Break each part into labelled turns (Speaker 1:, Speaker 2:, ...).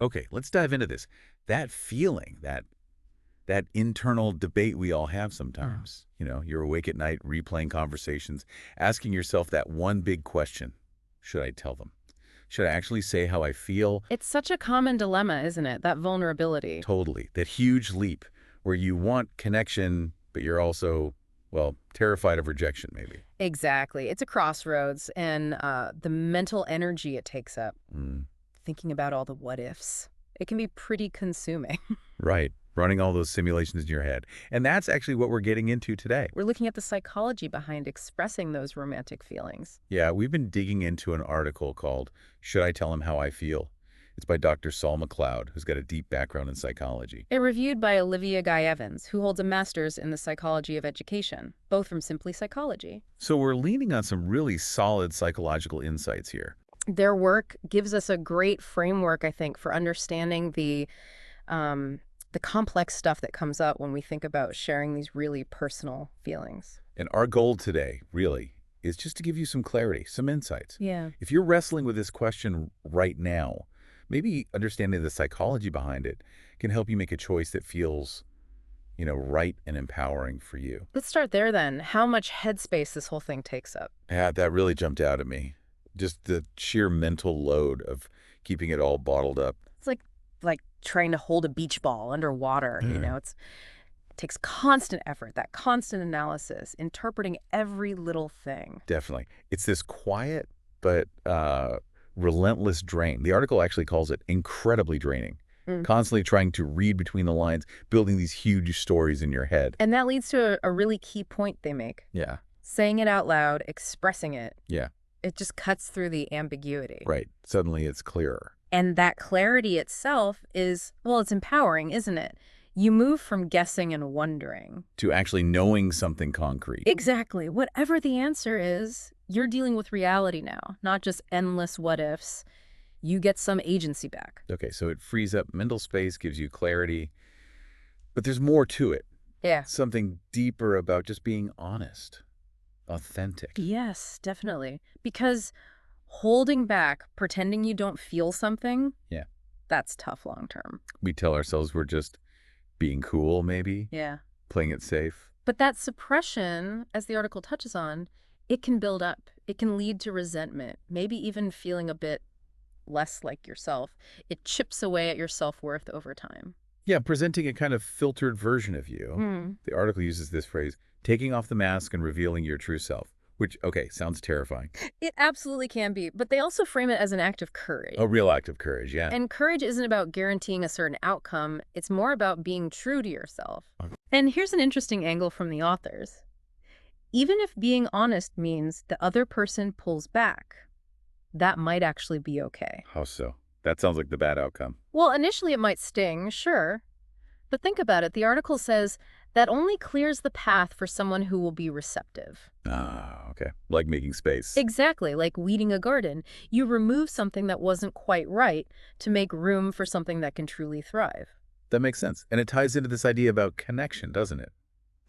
Speaker 1: Okay, let's dive into this. That feeling, that internal debate we all have
Speaker 2: Mm.
Speaker 1: sometimes. You're awake at night, replaying conversations, asking yourself that one big question. Should I tell them? Should I actually say how I feel?
Speaker 2: It's such a common dilemma, isn't it? That vulnerability.
Speaker 1: Totally. That huge leap where you want connection, but you're also, well, terrified of rejection, maybe.
Speaker 2: Exactly. It's a crossroads, and the mental energy it takes up,
Speaker 1: Mm,
Speaker 2: thinking about all the what ifs, it can be pretty consuming.
Speaker 1: right. Running all those simulations in your head. And that's actually what we're getting into today.
Speaker 2: We're looking at the psychology behind expressing those romantic feelings.
Speaker 1: Yeah, we've been digging into an article called Should I Tell Him How I Feel? It's by Dr. Saul McLeod, who's got a deep background in psychology.
Speaker 2: It reviewed by Olivia Guy-Evans, who holds a master's in the psychology of education, both from Simply Psychology.
Speaker 1: So we're leaning on some really solid psychological insights here.
Speaker 2: Their work gives us a great framework, I think, for understanding the complex stuff that comes up when we think about sharing these really personal feelings.
Speaker 1: And our goal today, really, is just to give you some clarity, some insights.
Speaker 2: Yeah.
Speaker 1: If you're wrestling with this question right now, maybe understanding the psychology behind it can help you make a choice that feels, right and empowering for you.
Speaker 2: Let's start there then. How much headspace this whole thing takes up.
Speaker 1: Yeah, that really jumped out at me. Just the sheer mental load of keeping it all bottled up.
Speaker 2: It's like trying to hold a beach ball underwater,
Speaker 1: Yeah.
Speaker 2: it takes constant effort, that constant analysis, interpreting every little thing.
Speaker 1: Definitely. It's this quiet but relentless drain. The article actually calls it incredibly draining,
Speaker 2: Mm.
Speaker 1: constantly trying to read between the lines, building these huge stories in your head.
Speaker 2: And that leads to a really key point they make.
Speaker 1: Yeah.
Speaker 2: Saying it out loud, expressing it,
Speaker 1: Yeah.
Speaker 2: it just cuts through the ambiguity.
Speaker 1: Right. Suddenly it's clearer.
Speaker 2: And that clarity itself is, well, it's empowering, isn't it? You move from guessing and wondering.
Speaker 1: To actually knowing something concrete.
Speaker 2: Exactly. Whatever the answer is, you're dealing with reality now, not just endless what ifs. You get some agency back.
Speaker 1: Okay, so it frees up mental space, gives you clarity. But there's more to it.
Speaker 2: Yeah.
Speaker 1: Something deeper about just being honest, authentic.
Speaker 2: Yes, definitely. Because holding back, pretending you don't feel something,
Speaker 1: Yeah.
Speaker 2: that's tough long term.
Speaker 1: We tell ourselves we're just being cool, maybe,
Speaker 2: Yeah.
Speaker 1: playing it safe.
Speaker 2: But that suppression, as the article touches on, it can build up. It can lead to resentment, maybe even feeling a bit less like yourself. It chips away at your self-worth over time.
Speaker 1: Yeah, presenting a kind of filtered version of you.
Speaker 2: Hmm.
Speaker 1: The article uses this phrase, taking off the mask and revealing your true self, which, okay, sounds terrifying.
Speaker 2: It absolutely can be, but they also frame it as an act of courage.
Speaker 1: A real act of courage, yeah.
Speaker 2: And courage isn't about guaranteeing a certain outcome. It's more about being true to yourself.
Speaker 1: Okay.
Speaker 2: And here's an interesting angle from the authors. Even if being honest means the other person pulls back, that might actually be okay.
Speaker 1: How so? That sounds like the bad outcome.
Speaker 2: Well, initially it might sting, sure. But think about it. The article says that only clears the path for someone who will be receptive.
Speaker 1: Ah, okay. Like making space.
Speaker 2: Exactly, like weeding a garden. You remove something that wasn't quite right to make room for something that can truly thrive.
Speaker 1: That makes sense. And it ties into this idea about connection, doesn't it?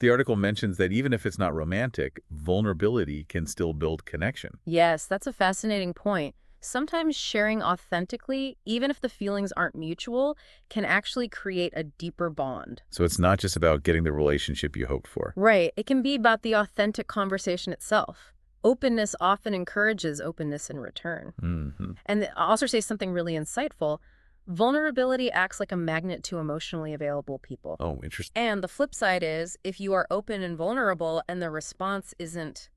Speaker 1: The article mentions that even if it's not romantic, vulnerability can still build connection.
Speaker 2: Yes, that's a fascinating point. Sometimes sharing authentically, even if the feelings aren't mutual, can actually create a deeper bond.
Speaker 1: So it's not just about getting the relationship you hoped for.
Speaker 2: Right. It can be about the authentic conversation itself. Openness often encourages openness in return.
Speaker 1: Mm-hmm.
Speaker 2: And I'll also say something really insightful. Vulnerability acts like a magnet to emotionally available people.
Speaker 1: Oh, interesting.
Speaker 2: And the flip side is, if you are open and vulnerable and the response isn't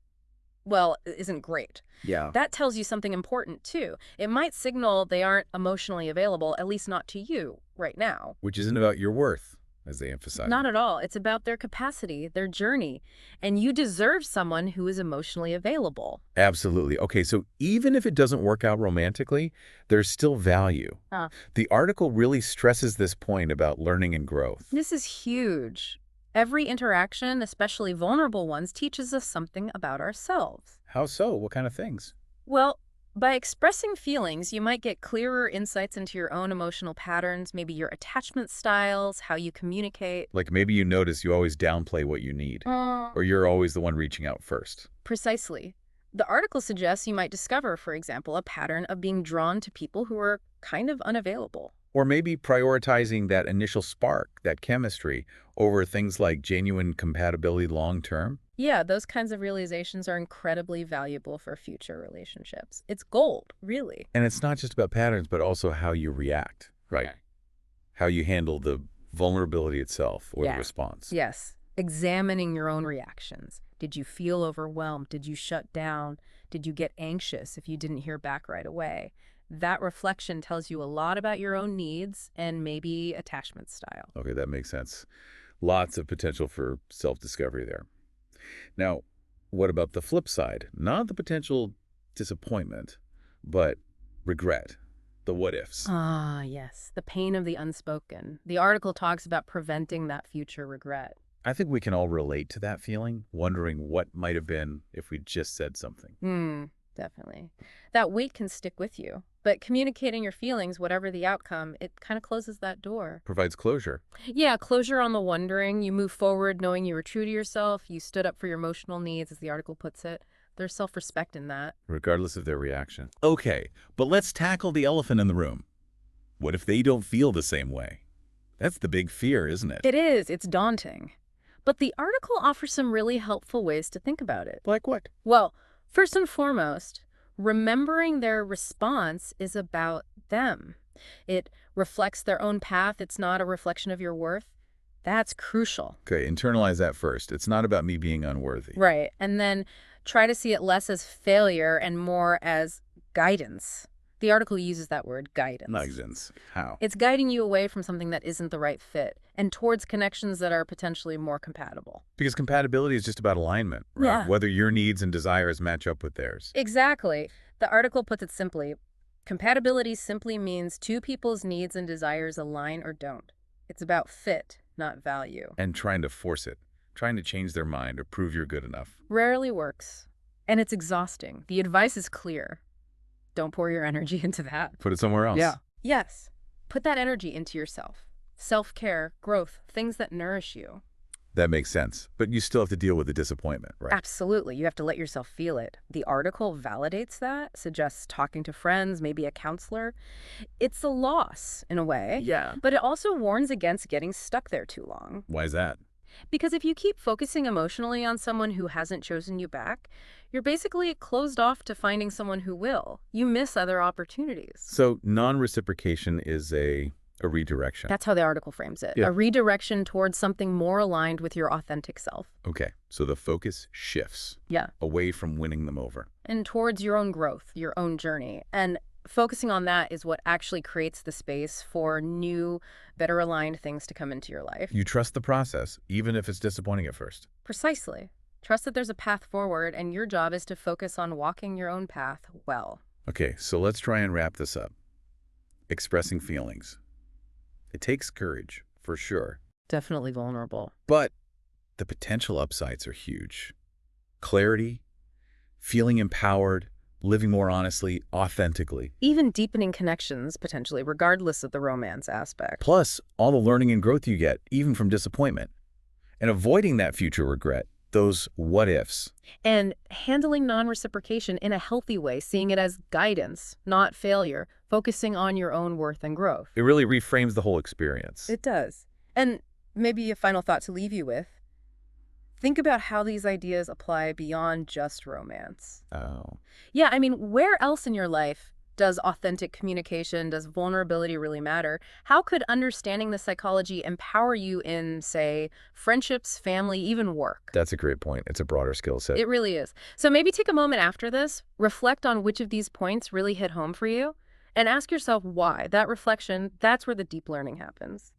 Speaker 2: great,
Speaker 1: Yeah.
Speaker 2: that tells you something important too. It might signal they aren't emotionally available, at least not to you right now.
Speaker 1: Which isn't about your worth, as they emphasize.
Speaker 2: Not at all. It's about their capacity, their journey. And you deserve someone who is emotionally available.
Speaker 1: Absolutely. Okay, so even if it doesn't work out romantically, there's still value. The article really stresses this point about learning and growth.
Speaker 2: This is huge. Every interaction, especially vulnerable ones, teaches us something about ourselves.
Speaker 1: How so? What kind of things?
Speaker 2: Well, by expressing feelings, you might get clearer insights into your own emotional patterns, maybe your attachment styles, how you communicate.
Speaker 1: Like maybe you notice you always downplay what you need, or you're always the one reaching out first.
Speaker 2: Precisely. The article suggests you might discover, for example, a pattern of being drawn to people who are kind of unavailable.
Speaker 1: Or maybe prioritizing that initial spark, that chemistry, over things like genuine compatibility long term.
Speaker 2: Yeah, those kinds of realizations are incredibly valuable for future relationships. It's gold, really.
Speaker 1: And it's not just about patterns, but also how you react, right?
Speaker 2: Okay.
Speaker 1: How you handle the vulnerability itself or the
Speaker 2: Yeah.
Speaker 1: response.
Speaker 2: Yes. Examining your own reactions. Did you feel overwhelmed? Did you shut down? Did you get anxious if you didn't hear back right away? That reflection tells you a lot about your own needs and maybe attachment style.
Speaker 1: Okay, that makes sense. Lots of potential for self-discovery there. Now, what about the flip side? Not the potential disappointment, but regret, the what ifs.
Speaker 2: Ah, yes. The pain of the unspoken. The article talks about preventing that future regret.
Speaker 1: I think we can all relate to that feeling, wondering what might have been if we just said something.
Speaker 2: Definitely. That weight can stick with you. But communicating your feelings, whatever the outcome, it kind of closes that door.
Speaker 1: Provides closure.
Speaker 2: Yeah, closure on the wondering. You move forward knowing you were true to yourself. You stood up for your emotional needs, as the article puts it. There's self-respect in that.
Speaker 1: Regardless of their reaction. Okay, but let's tackle the elephant in the room. What if they don't feel the same way? That's the big fear, isn't it?
Speaker 2: It is. It's daunting. But the article offers some really helpful ways to think about it.
Speaker 1: Like what?
Speaker 2: Well, first and foremost, remembering their response is about them. It reflects their own path. It's not a reflection of your worth. That's crucial.
Speaker 1: Okay, internalize that first. It's not about me being unworthy.
Speaker 2: Right. And then try to see it less as failure and more as guidance. The article uses that word, guidance.
Speaker 1: Nonsense. How?
Speaker 2: It's guiding you away from something that isn't the right fit and towards connections that are potentially more compatible.
Speaker 1: Because compatibility is just about alignment, right?
Speaker 2: Yeah.
Speaker 1: Whether your needs and desires match up with theirs.
Speaker 2: Exactly. The article puts it simply. Compatibility simply means two people's needs and desires align or don't. It's about fit, not value.
Speaker 1: And trying to force it, trying to change their mind or prove you're good enough.
Speaker 2: Rarely works. And it's exhausting. The advice is clear. Don't pour your energy into that.
Speaker 1: Put it somewhere else.
Speaker 2: Yeah. Yes. Put that energy into yourself. Self-care, growth, things that nourish you.
Speaker 1: That makes sense. But you still have to deal with the disappointment, right?
Speaker 2: Absolutely. You have to let yourself feel it. The article validates that, suggests talking to friends, maybe a counselor. It's a loss, in a way.
Speaker 1: Yeah.
Speaker 2: But it also warns against getting stuck there too long.
Speaker 1: Why is that?
Speaker 2: Because if you keep focusing emotionally on someone who hasn't chosen you back, you're basically closed off to finding someone who will. You miss other opportunities.
Speaker 1: So non-reciprocation is a redirection.
Speaker 2: That's how the article frames it.
Speaker 1: Yeah.
Speaker 2: A redirection towards something more aligned with your authentic self.
Speaker 1: Okay, so the focus shifts
Speaker 2: Yeah.
Speaker 1: away from winning them over.
Speaker 2: And towards your own growth, your own journey. And focusing on that is what actually creates the space for new, better aligned things to come into your life.
Speaker 1: You trust the process, even if it's disappointing at first.
Speaker 2: Precisely. Trust that there's a path forward, and your job is to focus on walking your own path well.
Speaker 1: Okay, so let's try and wrap this up. Expressing feelings. It takes courage, for sure.
Speaker 2: Definitely vulnerable.
Speaker 1: But the potential upsides are huge. Clarity, feeling empowered, living more honestly, authentically.
Speaker 2: Even deepening connections, potentially, regardless of the romance aspect.
Speaker 1: Plus, all the learning and growth you get, even from disappointment. And avoiding that future regret, those what-ifs.
Speaker 2: And handling non-reciprocation in a healthy way, seeing it as guidance, not failure, focusing on your own worth and growth.
Speaker 1: It really reframes the whole experience.
Speaker 2: It does. And maybe a final thought to leave you with. Think about how these ideas apply beyond just romance.
Speaker 1: Oh.
Speaker 2: Yeah, I mean, where else in your life does authentic communication, does vulnerability really matter? How could understanding the psychology empower you in, say, friendships, family, even work?
Speaker 1: That's a great point. It's a broader skill set.
Speaker 2: It really is. So maybe take a moment after this, reflect on which of these points really hit home for you, and ask yourself why. That reflection, that's where the deep learning happens.